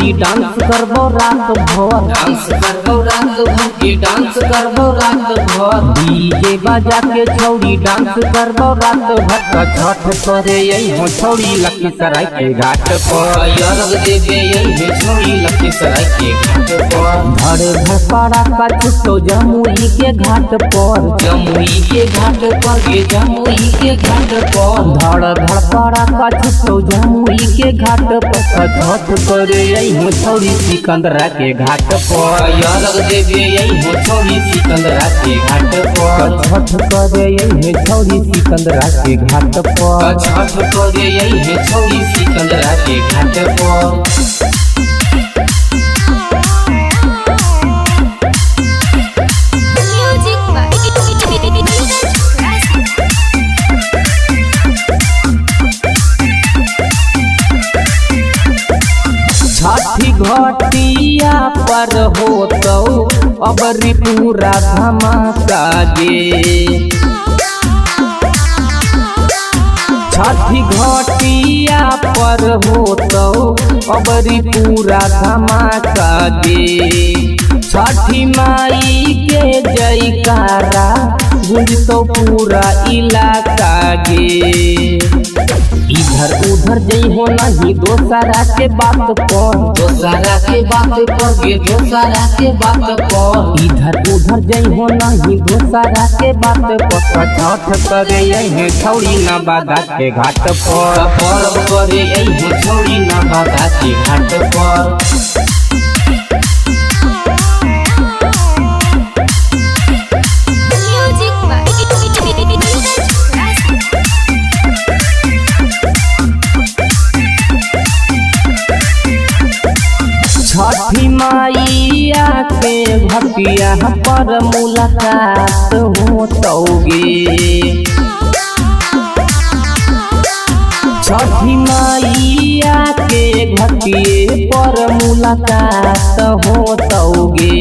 छौड़ी डांस करबो रात भर, डांस करबो रात भर के डांस करबो रात भर। डीजे बजा के छौड़ी डांस करबो रात भर। छठ करे यही छौड़ी लखीसराय के घाट पर, अर्घ देवे यही छौड़ी लखीसराय के घाट पर। धड़े धड़पड़ा का छुट्टो जमुई के घाट पर, जमुई के घाट पर ये जमुई के घाट पर। धड़ धड़पड़ा का छुट्टो जमुई के घाट पर। छठ करे यही छौड़ी सिकंदरा के घाट पर, अर्घ देवे यही छौड़ी सिकंदरा के घाट पर। छठ करे यही छौड़ी सिकंदरा के घाट पर। छठ करे यही छौड़ी सिकंदरा के घाट पर। छठी घटिया पर होतो अबरी पूरा धमाका गे। छठी घटिया पर होतो अबरी पूरा धमाका गे। छठी माई के जयकारा गूंजतो पूरा इलाका गे। इधर उधर जई हो नहीं दोसरा के बात पर, दोसरा के बात पर ये दोसरा के बात पर। इधर उधर जई हो नहीं दोसरा के बात पर। छठ करे यही छौड़ी नवादा के घाट पर, पर्व करे यही छौड़ी नवादा के घाट पर। छठी माइया के भटिया पर मुलाकात होतौगे। छठी माइया के घटिए पर मुलाकात होतौगे।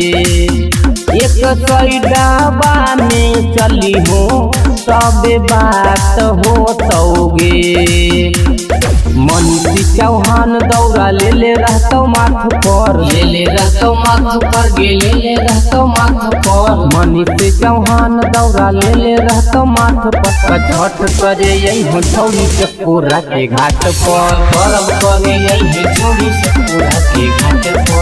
एक सैडाबा में चली हो सबे बात होतौगे। मनीषी चौहान दौरा ले रहतो माथ पर, ले रहतो माथ पर गे ले रहतो माथ पर। मनीषी चौहान दौरा ले रहतो माथ पर। छठ करे यही छौड़ी चकोरा के घाट पर, पर्व करे यही छौड़ी चकोरा के घाट पर।